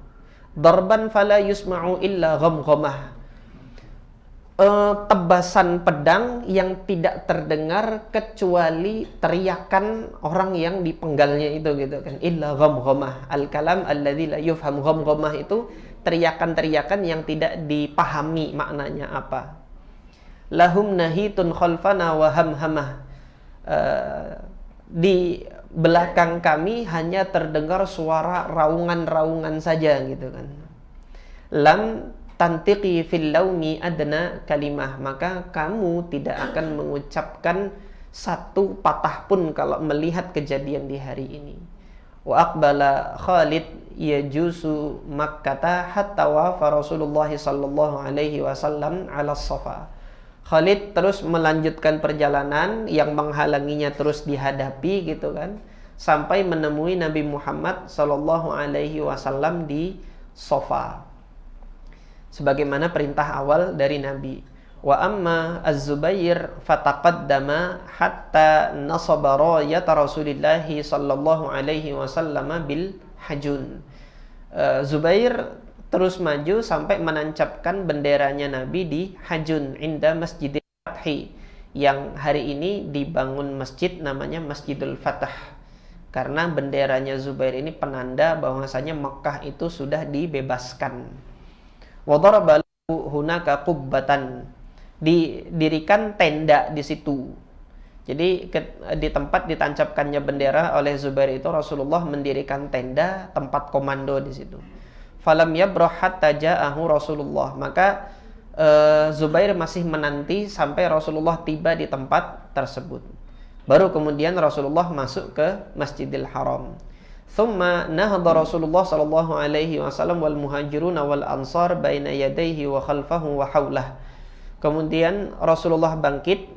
Darban fala yusma'u illa ghamghamah, tebasan pedang yang tidak terdengar kecuali teriakan orang yang dipenggalnya itu gitu kan. Illa ghamghamah, al-kalam alladzi la yufham. Ghamghamah itu teriakan-teriakan yang tidak dipahami maknanya apa. Lahum nahitun khalfana wa hamhamah, di belakang kami hanya terdengar suara raungan-raungan saja gitu kan. Lam tantiqi fil laumi adna kalimah, maka kamu tidak akan mengucapkan satu patah pun kalau melihat kejadian di hari ini. Wa aqbala Khalid yajusu Makkah hatta wafa Rasulullah sallallahu alaihi wasallam ala Safa. Khalid terus melanjutkan perjalanan, yang menghalanginya terus dihadapi gitu kan, sampai menemui Nabi Muhammad sallallahu alaihi wasallam di Safa, sebagaimana perintah awal dari Nabi. Wa amma Az-Zubair fataqaddama hatta nasaba rayata Rasulillah sallallahu alaihi wasallam bil hajun. Zubair terus maju sampai menancapkan benderanya Nabi di Hajun inda Masjidil Fathi, yang hari ini dibangun masjid namanya Masjidul Fatah, karena benderanya Zubair ini penanda bahwasanya Mekah itu sudah dibebaskan. Wa daraba hunaka qubbatan, didirikan tenda di situ. Jadi di tempat ditancapkannya bendera oleh Zubair itu, Rasulullah mendirikan tenda tempat komando di situ. Falam yabrah hatta ja'ahu Rasulullah, maka Zubair masih menanti sampai Rasulullah tiba di tempat tersebut. Baru kemudian Rasulullah masuk ke Masjidil Haram. Thumma nahadha Rasulullah sallallahu alaihi wasallam wal muhajirun wal ansar baina yadayhi wa khalfahu wa haulah. Kemudian Rasulullah bangkit.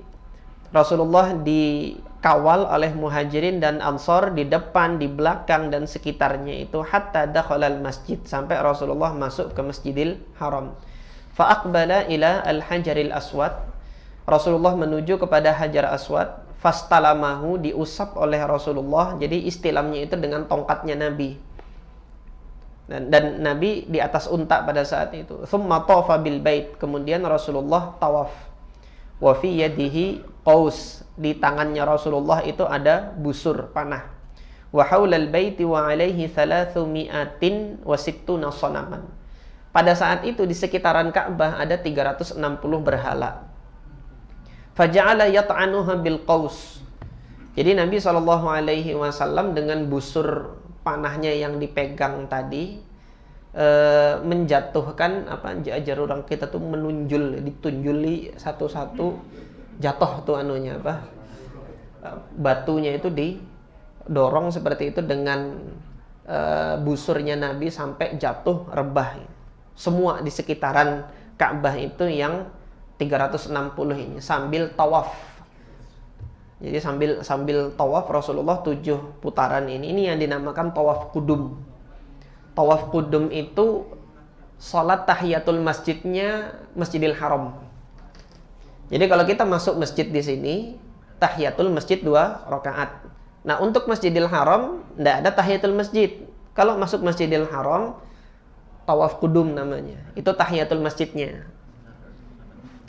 Rasulullah dikawal oleh muhajirin dan ansor di depan, di belakang dan sekitarnya itu, hatta dakhalal masjid, sampai Rasulullah masuk ke Masjidil Haram. Fa aqbala ila al-hajaril aswad, Rasulullah menuju kepada Hajar Aswad. Fastalamahu, diusap oleh Rasulullah. Jadi istilamnya itu dengan tongkatnya Nabi. Dan Nabi di atas unta pada saat itu. Thumma tawafa bil bait, kemudian Rasulullah tawaf. Wa fi yadihi qaus, di tangannya Rasulullah itu ada busur panah. Wa haulal baiti wa alaihi 360 sanaman. Pada saat itu di sekitaran Ka'bah ada 360 berhala. Faja'ala yat'anuha bil qaus. Jadi Nabi sallallahu alaihi wasallam dengan busur panahnya yang dipegang tadi menjatuhkan ajar orang kita tuh menunjul, ditunjuli satu-satu, jatuh tuh anunya batunya itu didorong seperti itu dengan busurnya Nabi sampai jatuh rebah. Semua di sekitaran Ka'bah itu yang 360 ini sambil tawaf. Jadi sambil tawaf Rasulullah 7 putaran ini yang dinamakan tawaf kudum. Tawaf kudum itu salat tahiyatul masjidnya Masjidil Haram. Jadi kalau kita masuk masjid di sini, tahiyatul masjid 2 rakaat. Nah, untuk Masjidil Haram tidak ada tahiyatul masjid. Kalau masuk Masjidil Haram, tawaf kudum namanya. Itu tahiyatul masjidnya.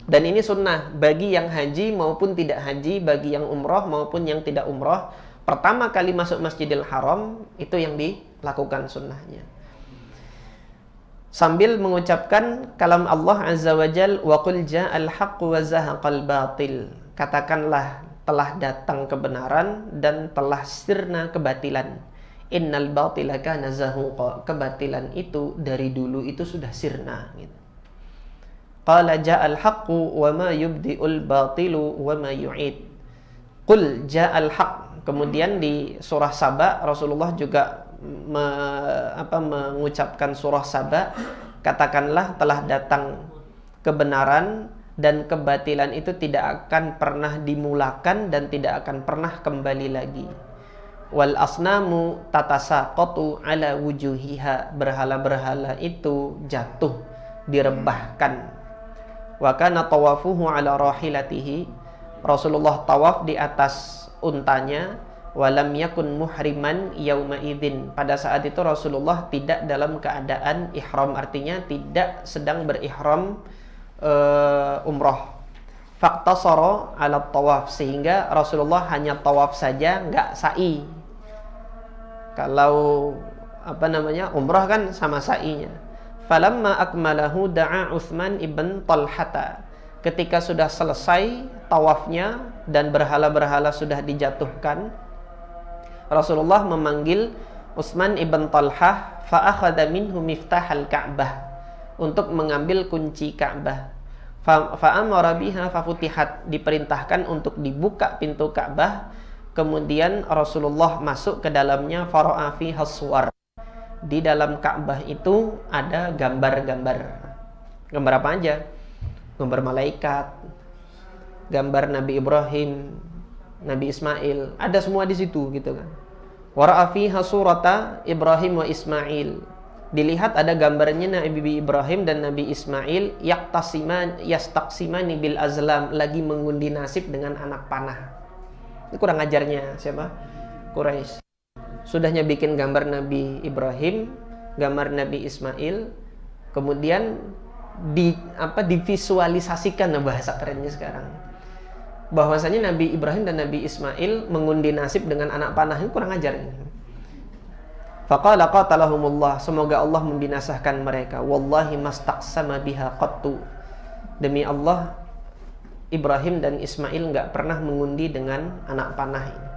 Dan ini sunnah bagi yang haji maupun tidak haji, bagi yang umroh maupun yang tidak umroh. Pertama kali masuk Masjidil Haram, itu yang dilakukan sunnahnya. Sambil mengucapkan kalam Allah Azza wa Jal, wa qul ja'al haqq wa zahaqal batil. Katakanlah telah datang kebenaran dan telah sirna kebatilan. Innal batila kana zahuqa. Kebatilan itu dari dulu itu sudah sirna gitu. Qala ja'al haqqu wa ma yubdi'ul batilu wa ma yu'id. Qul ja'al haqq. Kemudian di surah Saba Rasulullah juga mengucapkan surah Saba, katakanlah telah datang kebenaran dan kebatilan itu tidak akan pernah dimulakan dan tidak akan pernah kembali lagi. Wal asnamu tatasaqatu ala wujuhiha. Berhala-berhala itu jatuh, direbahkan. Wa kana tawafuhu ala rahilatihi. Rasulullah tawaf di atas untanya. Walam yakun muhriman yauma idzin. Pada saat itu Rasulullah tidak dalam keadaan ihram, artinya tidak sedang berihram umrah. Faqtasara ala tawaf, sehingga Rasulullah hanya tawaf saja, enggak sa'i. Kalau umrah kan sama sa'inya. Falamma akmalahu da'a Utsman ibn Talhata. Ketika sudah selesai tawafnya dan berhala-berhala sudah dijatuhkan, Rasulullah memanggil Utsman ibn Talhah fa akhadha minhu miftahal Ka'bah, untuk mengambil kunci Ka'bah. Fa amara biha fa futihat, diperintahkan untuk dibuka pintu Ka'bah. Kemudian Rasulullah masuk ke dalamnya, fara'a fiha suwar. Di dalam Ka'bah itu ada gambar-gambar. Gambar apa aja? Gambar malaikat, gambar Nabi Ibrahim, Nabi Ismail, ada semua di situ gitu kan. Wara'a fiha surata Ibrahim wa Ismail. Dilihat ada gambarnya Nabi Ibrahim dan Nabi Ismail yastaqsimani bil azlam, lagi mengundi nasib dengan anak panah. Ini kurang ajarnya siapa? Quraisy. Sudahnya bikin gambar Nabi Ibrahim, gambar Nabi Ismail, kemudian divisualisasikan, bahasa kerennya sekarang, bahwasanya Nabi Ibrahim dan Nabi Ismail mengundi nasib dengan anak panah. Ini kurang ajar ini. Faqala qatalahumullah, semoga Allah membinasakan mereka. Wallahi mastaqsama biha qattu, demi Allah Ibrahim dan Ismail enggak pernah mengundi dengan anak panah ini.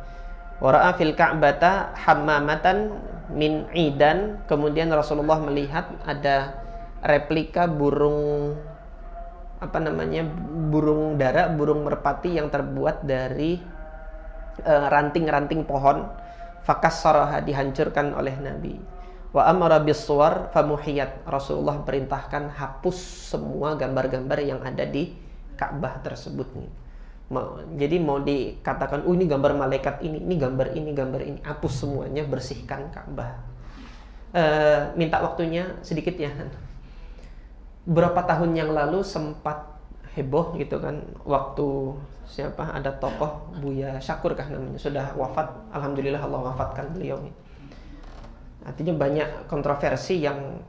Wara'a fil Ka'bata hammamatan min idan, kemudian Rasulullah melihat ada replika burung burung dara, burung merpati yang terbuat dari ranting-ranting pohon. Fakassaraha, dihancurkan oleh Nabi. Wa amara bis-suwar famuhiyat, Rasulullah perintahkan hapus semua gambar-gambar yang ada di Ka'bah tersebut nih. Jadi mau dikatakan ini gambar malaikat ini gambar ini, hapus semuanya, bersihkan Ka'bah. Minta waktunya sedikit ya. Berapa tahun yang lalu sempat heboh gitu kan, waktu ada tokoh Buya Syakur kah namanya, sudah wafat, alhamdulillah Allah wafatkan beliau. Artinya banyak kontroversi yang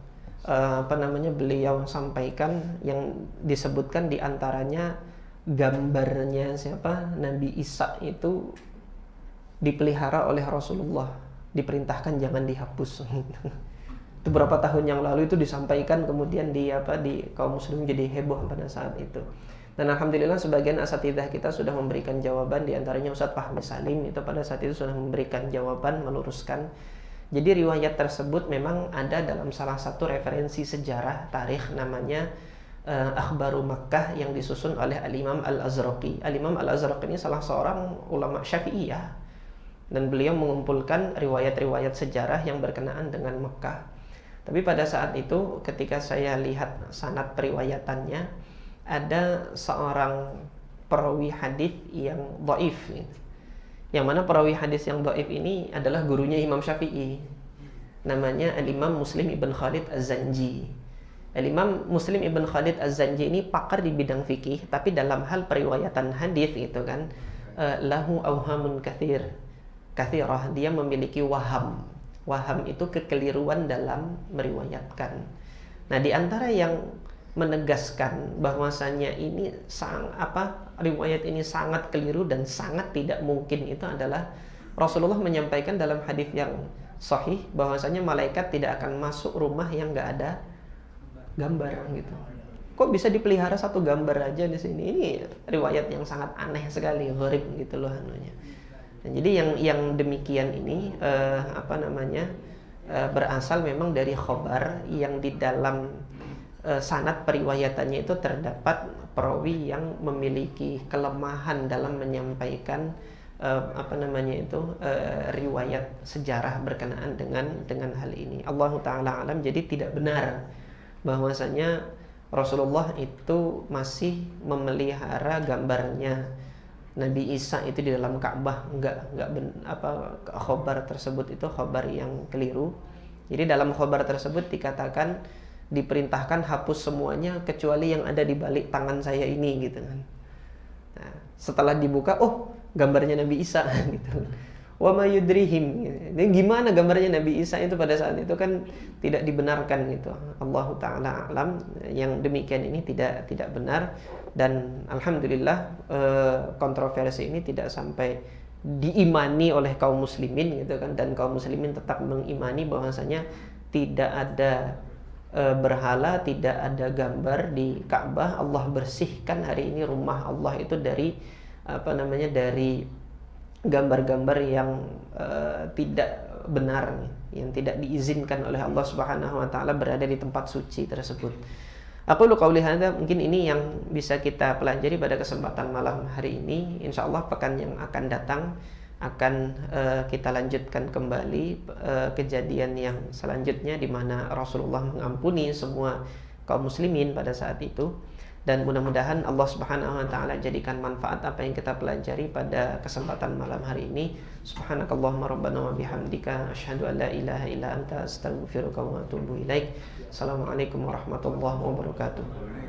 beliau sampaikan, yang disebutkan diantaranya gambarnya Nabi Isa itu dipelihara oleh Rasulullah, diperintahkan jangan dihapus. Itu berapa tahun yang lalu itu disampaikan, kemudian di kaum muslim jadi heboh pada saat itu. Dan alhamdulillah sebagian asatidzah kita sudah memberikan jawaban, diantaranya Ustadz Fahmi Salim itu pada saat itu sudah memberikan jawaban, meluruskan. Jadi riwayat tersebut memang ada dalam salah satu referensi sejarah tarikh, namanya Akhbaru Makkah, yang disusun oleh Al-Imam Al-Azraqi. Al-Imam Al-Azraqi ini salah seorang ulama Syafi'iyah, dan beliau mengumpulkan riwayat-riwayat sejarah yang berkenaan dengan Makkah. Tapi pada saat itu ketika saya lihat sanad periwayatannya, ada seorang perawi hadis yang dhaif, yang mana perawi hadis yang dhaif ini adalah gurunya Imam Syafi'i, namanya Al-Imam Muslim ibn Khalid Az-Zanji. Al-Imam Muslim ibn Khalid Az-Zanji ini pakar di bidang fikih, tapi dalam hal periwayatan hadis itu kan lahu awhamun kathirah, dia memiliki waham. Waham itu kekeliruan dalam meriwayatkan. Nah, di antara yang menegaskan bahwasanya ini riwayat ini sangat keliru dan sangat tidak mungkin itu adalah Rasulullah menyampaikan dalam hadis yang sahih bahwasanya malaikat tidak akan masuk rumah yang enggak ada gambar gitu. Kok bisa dipelihara satu gambar aja di sini? Ini riwayat yang sangat aneh sekali, gharib gitu loh anunya. Dan jadi yang demikian ini berasal memang dari khobar yang di dalam sanad periwayatannya itu terdapat perawi yang memiliki kelemahan dalam menyampaikan riwayat sejarah berkenaan dengan hal ini. Allahu taala alam. Jadi tidak benar bahwasanya Rasulullah itu masih memelihara gambarnya Nabi Isa itu di dalam Ka'bah. Khobar tersebut itu khobar yang keliru. Jadi dalam khobar tersebut dikatakan diperintahkan hapus semuanya kecuali yang ada di balik tangan saya ini gitu kan. Nah, setelah dibuka, oh gambarnya Nabi Isa gitu. Wa ma yudrihim. Jadi gimana gambarnya Nabi Isa itu pada saat itu kan tidak dibenarkan gitu. Allahu taala alam. Yang demikian ini tidak benar, dan alhamdulillah kontroversi ini tidak sampai diimani oleh kaum muslimin gitu kan, dan kaum muslimin tetap mengimani bahwasanya tidak ada berhala, tidak ada gambar di Ka'bah. Allah bersihkan hari ini rumah Allah itu dari dari gambar-gambar yang tidak benar, yang tidak diizinkan oleh Allah Subhanahu wa taala berada di tempat suci tersebut. Aku qauli hadza, mungkin ini yang bisa kita pelajari pada kesempatan malam hari ini. Insyaallah pekan yang akan datang akan kita lanjutkan kembali kejadian yang selanjutnya di mana Rasulullah mengampuni semua kaum muslimin pada saat itu. Dan mudah-mudahan Allah Subhanahu wa taala jadikan manfaat apa yang kita pelajari pada kesempatan malam hari ini. Subhanakallahumma rabbana wa bihamdika asyhadu an la ilaha illa anta astaghfiruka wa atubu ilaik. Assalamualaikum warahmatullahi wabarakatuh.